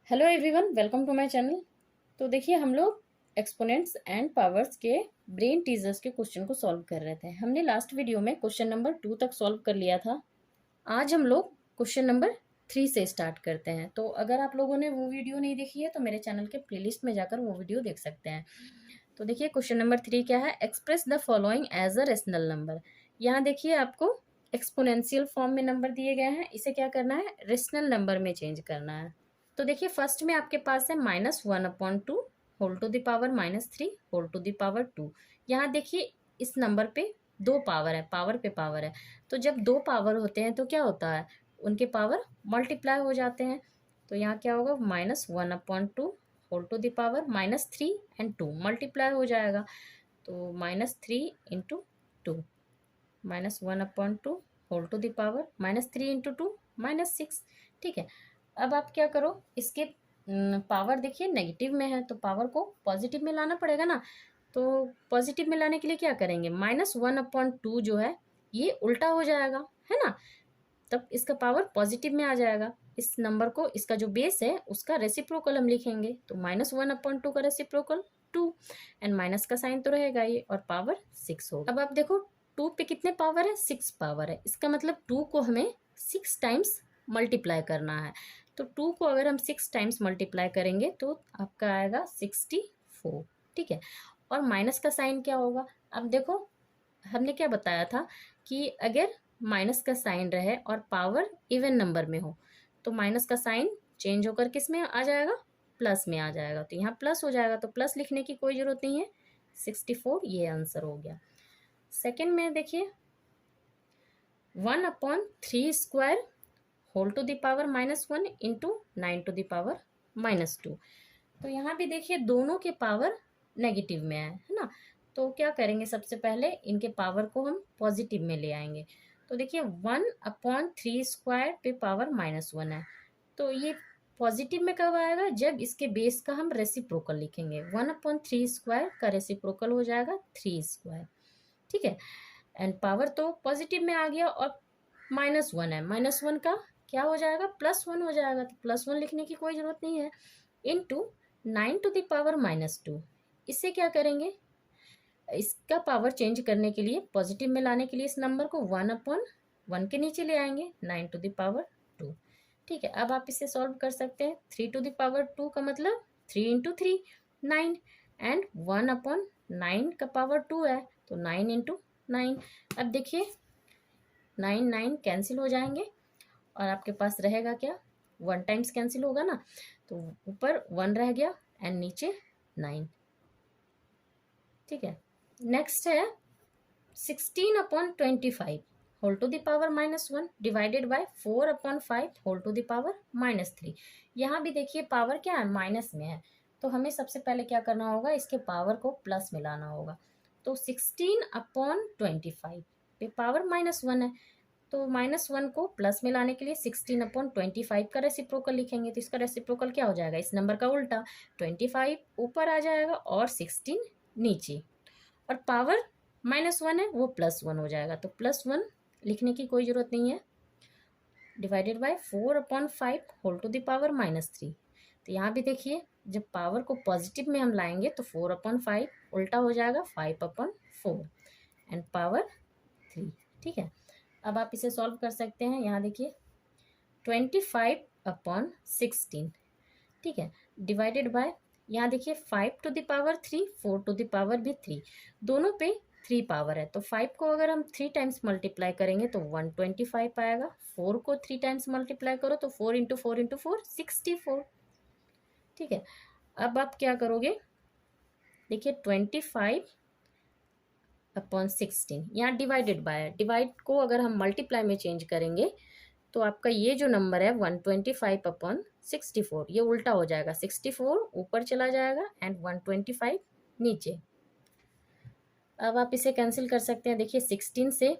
Hello everyone, welcome to my channel. तो देखिए, हम लोग एक्सपोनेंट्स एंड पावर्स के ब्रेन टीजर्स के क्वेश्चन को सॉल्व कर रहे थे। हमने लास्ट वीडियो में क्वेश्चन नंबर 2 तक सॉल्व कर लिया था। आज हम लोग क्वेश्चन नंबर 3 से स्टार्ट करते हैं। तो अगर आप लोगों ने वो वीडियो नहीं देखी है तो मेरे चैनल के प्लेलिस्ट में जाकर वो वीडियो देख सकते हैं। तो देखिए, क्वेश्चन नंबर 3 क्या है? Express the following as a rational number. यहाँ देखिए, आपको एक्सपोनेंशियल फॉर्म में नंबर दिए गए हैं, इसे क्या करना है? रेशनल नंबर में चेंज करना है। तो देखिए, फर्स्ट में आपके पास है -1/2 whole to the power -3 whole to the power 2। यहाँ देखिए, इस नंबर पे दो पावर है, पावर पे पावर है। तो जब दो पावर होते हैं तो क्या होता है? उनके पावर मल्टीप्लाई हो जाते हैं। तो यहाँ क्या होगा? -1/2 whole to the power -3 and 2 multiply हो जाएगा। तो -3 × 2 -1/2 होल टू द पावर -3 × 2 -6। ठीक है। अब आप क्या करो, इसके पावर देखिए नेगेटिव में है तो पावर को पॉजिटिव में लाना पड़ेगा ना। तो पॉजिटिव में लाने के लिए क्या करेंगे? -1/2 जो है ये उल्टा हो जाएगा, है ना। तब इसका पावर पॉजिटिव में आ जाएगा। इस नंबर को, इसका जो बेस है उसका रेसिप्रोकल हम लिखेंगे। तो -1/2 का रेसिप्रोकल 2 एंड माइनस का साइन तो रहेगा ये, और पावर 6 होगा। अब आप देखो, 2 पे कितने पावर है? 6 पावर है। इसका मतलब 2 को हमें 6 टाइम्स मल्टीप्लाई करना है। तो 2 को अगर हम 6 टाइम्स मल्टीप्लाई करेंगे तो आपका आएगा 64। ठीक है। और माइनस का साइन क्या होगा? अब देखो, हमने क्या बताया था कि अगर माइनस का साइन रहे और पावर इवन नंबर में हो तो माइनस का साइन चेंज होकर किस में आ जाएगा? प्लस में आ जाएगा। तो यहाँ प्लस हो जाएगा, तो प्लस लिखने की कोई जरूरत नहीं है। 64 ये आंसर हो गया। सेकंड में देखिए, 1/3² whole to the power -1 into 9 to the power -2। तो यहाँ भी देखिए, दोनों के पावर नेगेटिव में है ना। तो क्या करेंगे? सबसे पहले इनके पावर को हम पॉजिटिव में ले आएंगे। तो देखिए, 1/3² पे पावर -1 है। तो ये पॉजिटिव में कब आएगा? जब इसके बेस का हम रेसिप्रोकल लिखेंगे। 1/3² का रेसिप्रोकल हो जाएगा 3²। ठीक है। एंड पावर तो पॉजिटिव में आ गया और -1 है। -1 का क्या हो जाएगा? +1 हो जाएगा। तो +1 लिखने की कोई जरूरत नहीं है। Into 9 to the power -2। इससे क्या करेंगे? इसका पावर चेंज करने के लिए, पॉजिटिव में लाने के लिए इस नंबर को 1/1 के नीचे ले आएंगे, 9 टू द पावर 2। ठीक है। अब आप इसे सॉल्व कर सकते हैं। 3 टू द पावर 2 का मतलब 3 × 3 9 एंड 1/9 का पावर 2 है तो 9 × 9। अब देखिए, 9 9 कैंसिल हो जाएंगे और आपके पास रहेगा क्या? 1 टाइम्स कैंसिल होगा ना, तो ऊपर 1 रह गया एंड नीचे 9। ठीक है। नेक्स्ट है 16/25 whole to the power -1 divided by 4/5 whole to the power -3। यहाँ भी देखिए, पावर क्या है? माइनस में है। तो हमें सबसे पहले क्या करना होगा? इसके पावर को प्लस में लाना होगा। तो 16/25 पे पावर -1 है। तो -1 को प्लस में लाने के लिए 16/25 का रेसिप्रोकल लिखेंगे। तो इसका रेसिप्रोकल क्या हो जाएगा? इस नंबर का उल्टा, 25 ऊपर आ जाएगा और 16 नीचे, और पावर -1 है वो +1 हो जाएगा। तो +1 लिखने की कोई जरूरत नहीं है। Divided by 4/5 whole to the power -3। तो यहाँ भी देखिए, जब पावर को पॉजिटिव में हम लाएंगे तो 4/5 उल्टा हो जाएगा 5/4 एंड पावर 3। ठीक है। अब आप इसे सॉल्व कर सकते हैं। यहाँ देखिए, 25/16। ठीक है। डिवाइडेड बाय, यहाँ देखिए 5 to the power 3, 4 to the power भी 3, दोनों पे 3 पावर है। तो 5 को अगर हम 3 टाइम्स मल्टीप्लाई करेंगे तो 125 आएगा। 4 को 3 टाइम्स मल्टीप्लाई करो तो 4 × 4 × 4 64। ठीक है। अब आप क्या करोगे? देखिए, 25/16 यहाँ डिवाइडेड बाय है। डिवाइड को अगर हम मल्टीप्लाई में चेंज करेंगे तो आपका ये जो नंबर है 125/64 ये उल्टा हो जाएगा। 64 ऊपर चला जाएगा एंड 125 नीचे। अब आप इसे कैंसिल कर सकते हैं। देखिए, 16 से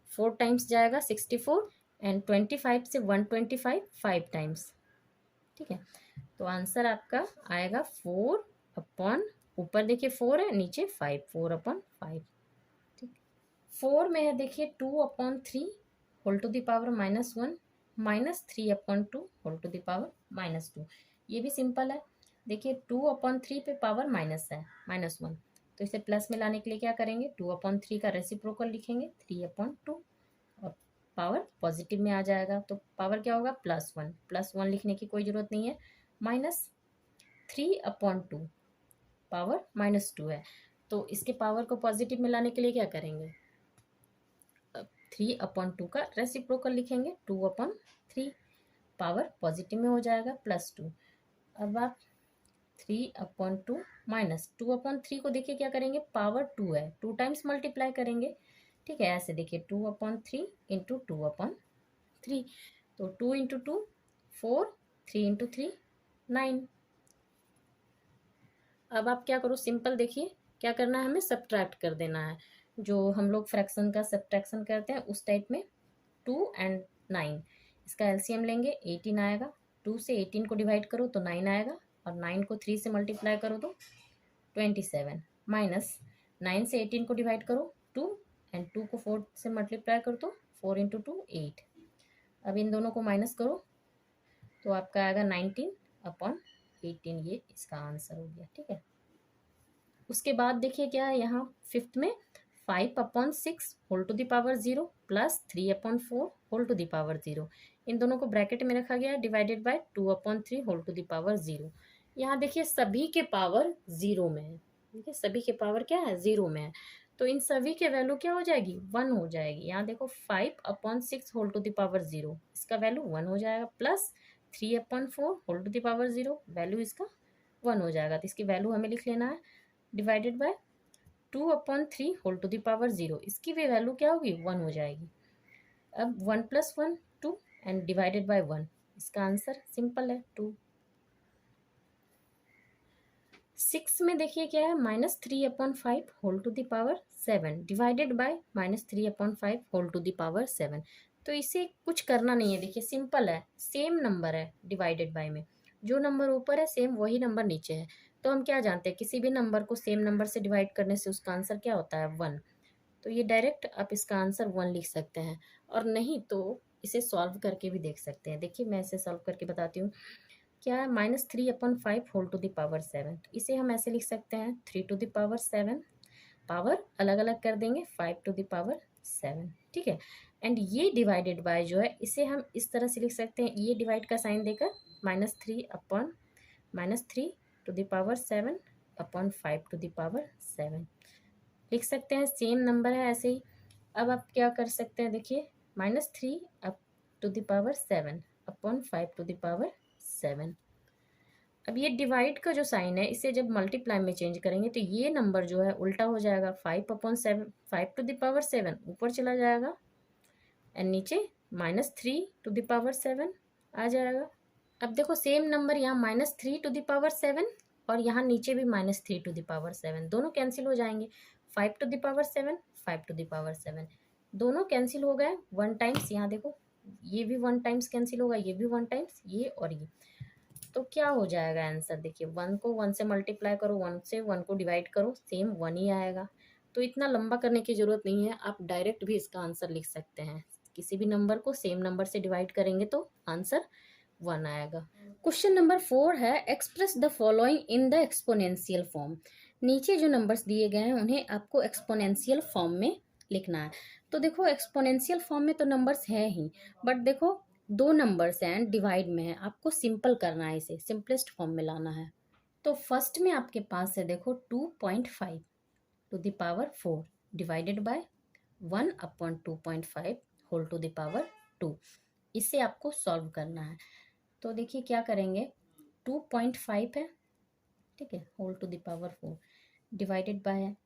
4 टाइम्स जाएगा 64 एंड 25 से 125 5 टाइम्स। ठीक है। तो आंसर आपका आएगा 4/, ऊपर देखिए 4 है, नीचे 5, 4/5। ठीक। 4 में है देखिए 2/3 whole to the power -1 -3/2 whole to the power -2। ये भी सिंपल है। देखिए 2/3 पे पावर माइनस है, -1, तो इसे प्लस में लाने के लिए क्या करेंगे, 2/3 का रेसिप्रोकल लिखेंगे 3/2 और पावर पॉजिटिव में आ जाएगा, तो पावर क्या होगा, +1। +1 लिखने की कोई ज़रूरत नहीं है, -3/2 पावर -2 है, तो इसके पावर को पॉजिटिव में लाने के लिए क्या करेंगे, 3/2 का रेसिप्रोकल लिखेंगे 2/3, पावर पॉजिटिव में हो जाएगा +2। अब आप 3/2 -2/3 को देखिए क्या करेंगे, पावर 2 है, 2 टाइम्स मल्टीप्लाई करेंगे, ठीक है, ऐसे देखिए 2/3 इंटू 2/3, तो 2 इंटू 2 4, 3 इंटू 3 9। अब आप क्या करो, सिंपल देखिए क्या करना है, हमें सब्ट्रैक्ट कर देना है, जो हम लोग फ्रैक्शन का सब्ट्रैक्शन करते हैं उस टाइप में। 2 एंड 9, इसका एलसीएम लेंगे 18 आएगा, 2 से 18 को डिवाइड करो तो 9 आएगा, और 9 को 3 से मल्टीप्लाई करो तो 27, माइनस 9 से 18 को डिवाइड करो 2, एंड 2 को 4 से मल्टीप्लाई करो तो 4 इंटू 2 8। अब इन दोनों को माइनस करो तो आपका आएगा 19/18, ये इसका आंसर हो गया, ठीक है। उसके बाद देखिए क्या है यहाँ फिफ्थ में, 5/6 whole to the power 0 plus 3/4 whole to the power 0, इन दोनों को ब्रैकेट में रखा गया है, divided by 2/3 whole to the power 0। यहाँ देखिए सभी के पावर 0 में है, ठीक है, सभी के पावर क्या है, 0 में है, तो इन सभी के वैल्यू क्या हो जाएगी, 1 हो जाएगी। यहाँ देखो 5/6 होल टू द पावर 0, इसका वैल्यू 1 हो जाएगा, plus 3/4 whole to the power 0, value इसका 1 हो जाएगा, तो इसकी वैल्यू हमें लिख लेना है, divided by 2/3 whole to the power 0, इसकी भी वैल्यू क्या होगी, 1 हो जाएगी। अब 1 + 1 2 एंड डिवाइडेड बाय 1, इसका आंसर सिंपल है 2। 6 में देखिए क्या है, -3/5 whole to the power 7 divided by -3/5 whole to the power 7, तो इसे कुछ करना नहीं है, देखिए सिंपल है, सेम नंबर है डिवाइडेड बाय में, जो नंबर ऊपर है सेम वही नंबर नीचे है, तो हम क्या जानते हैं, किसी भी नंबर को सेम नंबर से डिवाइड करने से उसका आंसर क्या होता है, 1, तो ये डायरेक्ट आप इसका आंसर 1 लिख सकते हैं, और नहीं तो इसे सॉल्व करके भी देख सकते हैं। देखिए मैं इसे सॉल्व करके बताती हूँ, क्या है, -3/5 होल टू द पावर 7, इसे हम ऐसे लिख सकते हैं 3 टू द पावर 7, पावर अलग अलग कर देंगे 5 टू द पावर 7, ठीक है, एंड ये डिवाइडेड बाय जो है इसे हम इस तरह से लिख सकते हैं, ये डिवाइड का साइन देकर -3 to the power 7 upon 5 to the power 7 लिख सकते हैं, सेम नंबर है ऐसे ही। अब आप क्या कर सकते हैं, देखिए -3 up to the power 7 upon 5 to the power 7। अब ये डिवाइड का जो साइन है इसे जब मल्टीप्लाई में चेंज करेंगे तो ये नंबर जो है उल्टा हो जाएगा, 5/7 5 टू द पावर 7 ऊपर चला जाएगा, एंड नीचे -3 टू द पावर 7 आ जाएगा। अब देखो सेम नंबर यहाँ -3 टू द पावर 7 और यहाँ नीचे भी -3 टू द पावर 7, दोनों कैंसिल हो जाएंगे, 5 to the power 7 5 to the power 7 दोनों कैंसिल हो गए, 1 टाइम्स, यहाँ देखो ये भी 1 टाइम्स कैंसिल होगा, ये भी 1 टाइम्स, ये और ये, तो क्या हो जाएगा आंसर, देखिए 1 को 1 से मल्टीप्लाई करो, 1 से 1 को डिवाइड करो, सेम 1 ही आएगा, तो इतना लंबा करने की ज़रूरत नहीं है, आप डायरेक्ट भी इसका आंसर लिख सकते हैं, किसी भी नंबर को सेम नंबर से डिवाइड करेंगे तो आंसर 1 आएगा। क्वेश्चन नंबर 4 है, express the following in the exponential form. नीचे जो नंबर्स दिए गए हैं उन्हें आपको एक्सपोनेंशियल फॉर्म में लिखना है, तो देखो एक्सपोनेंशियल फॉर्म में तो नंबर्स है ही, बट देखो 2 नंबर्स हैं डिवाइड में है, आपको सिंपल करना है, इसे सिंपलेस्ट फॉर्म में लाना है। तो फर्स्ट में आपके पास है देखो 2.5 to the power 4 divided by 1/2.5 whole to the power 2, इसे आपको सॉल्व करना है। तो देखिए क्या करेंगे, 2.5 है, ठीक है, whole to the power 4 divided by है,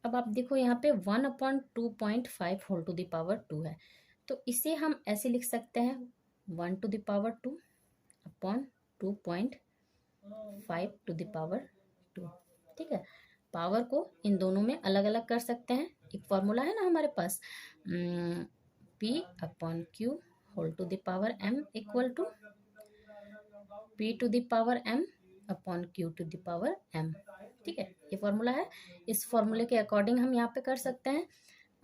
अब आप देखो यहाँ पे 1/2.5 होल टू द पावर 2 है, तो इसे हम ऐसे लिख सकते हैं 1 to the power 2 upon 2.5 to the power 2, ठीक है, पावर को इन दोनों में अलग अलग कर सकते हैं, एक फॉर्मूला है ना हमारे पास, P/Q whole to the power m equal to P to the power m upon Q to the power m, ठीक है, ये फॉर्मूला है, इस फॉर्मूले के अकॉर्डिंग हम यहाँ पे कर सकते हैं।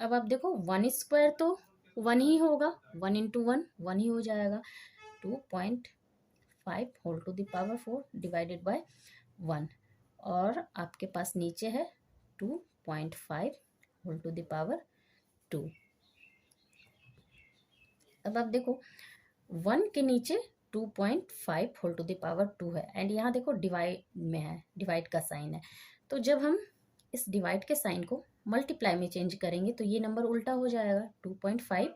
अब आप देखो 1² तो वन ही होगा, 1 इंटू वन 1 ही हो जाएगा। 2.5 whole to the power 4 divided by 1, और आपके पास नीचे है 2.5 होल टू द पावर 2। अब आप देखो 1 के नीचे 2.5 होल टू द पावर 2 है, एंड यहाँ देखो डिवाइड में है, डिवाइड का साइन है। तो जब हम इस डिवाइड के साइन को मल्टीप्लाई में चेंज करेंगे तो ये नंबर उल्टा हो जाएगा। 2.5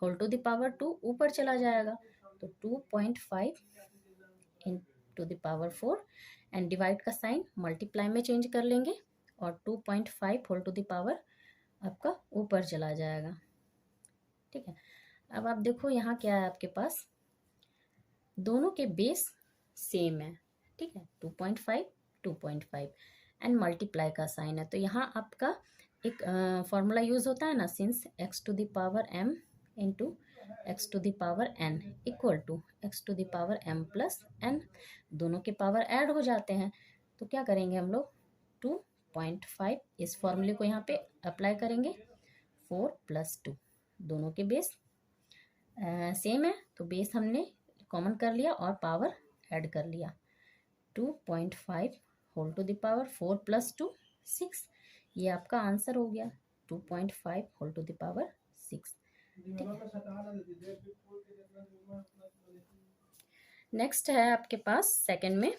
होल टू द पावर 2 ऊपर चला जाएगा, तो 2.5 into the power 4, and divide का साइन मल्टीप्लाई में चेंज कर लेंगे और 2.5 होल टू द पावर आपका ऊपर चला जाएगा। ठीक है, अब आप देखो यहाँ क्या है, आपके पास दोनों के बेस सेम है। ठीक है, 2.5 2.5 एंड मल्टीप्लाई का साइन है, तो यहाँ आपका एक फॉर्मूला यूज होता है ना, since x to the power m into x to the power n equal to x to the power m plus n, दोनों के पावर ऐड हो जाते हैं। तो क्या करेंगे हम लोग, 2.5 इस फॉर्मूले को यहाँ पे अप्लाई करेंगे, 4 प्लस 2, दोनों के बेस सेम है तो बेस हमने कॉमन कर लिया और पावर ऐड कर लिया। 2.5 whole to the power 4 plus 2 6, ये आपका आंसर हो गया 2.5 whole to the power 6। Next है आपके पास सेकंड में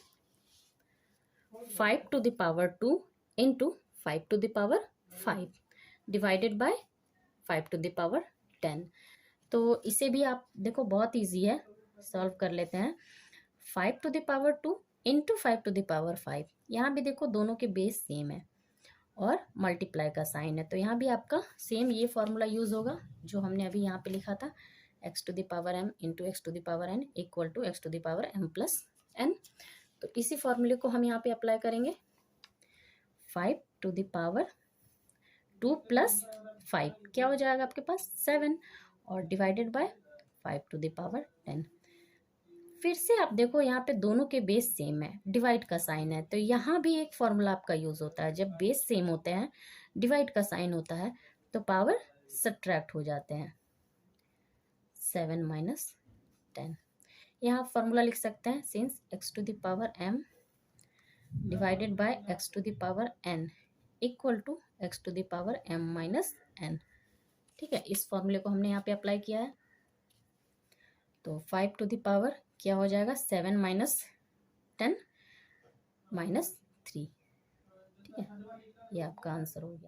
5 to the power 2 into 5 to the power 5 divided by 5 to the power 10। तो इसे भी आप देखो बहुत इजी है, सॉल्व कर लेते हैं। 5 to the power 2 into 5 to the power 5, यहाँ भी देखो दोनों के बेस सेम है और मल्टीप्लाई का साइन है, तो यहाँ भी आपका सेम ये फॉर्मूला यूज होगा जो हमने अभी यहाँ पे लिखा था, x to the power m into x to the power n equal to x to the power m plus n। तो इसी फॉर्मूले को हम यहाँ पे अप्लाई करेंगे। 5 टू द पावर 2 प्लस 5 क्या हो जाएगा आपके पास 7, और divided by 5 to the power 10। फिर से आप देखो यहाँ पे दोनों के बेस सेम है, डिवाइड का साइन है, तो यहाँ भी एक फॉर्मूला आपका यूज होता है, जब बेस सेम होते हैं डिवाइड का साइन होता है तो पावर सब्ट्रैक्ट हो जाते हैं, 7 माइनस 10। यहाँ फॉर्मूला लिख सकते हैं, since x to the power m divided by x to the power n equal to x to the power m minus n। ठीक है, इस फॉर्मूले को हमने यहाँ पे अप्लाई किया है, तो 5 टू द पावर क्या हो जाएगा 7 माइनस 10 माइनस 3। ठीक है, ये आपका आंसर हो गया।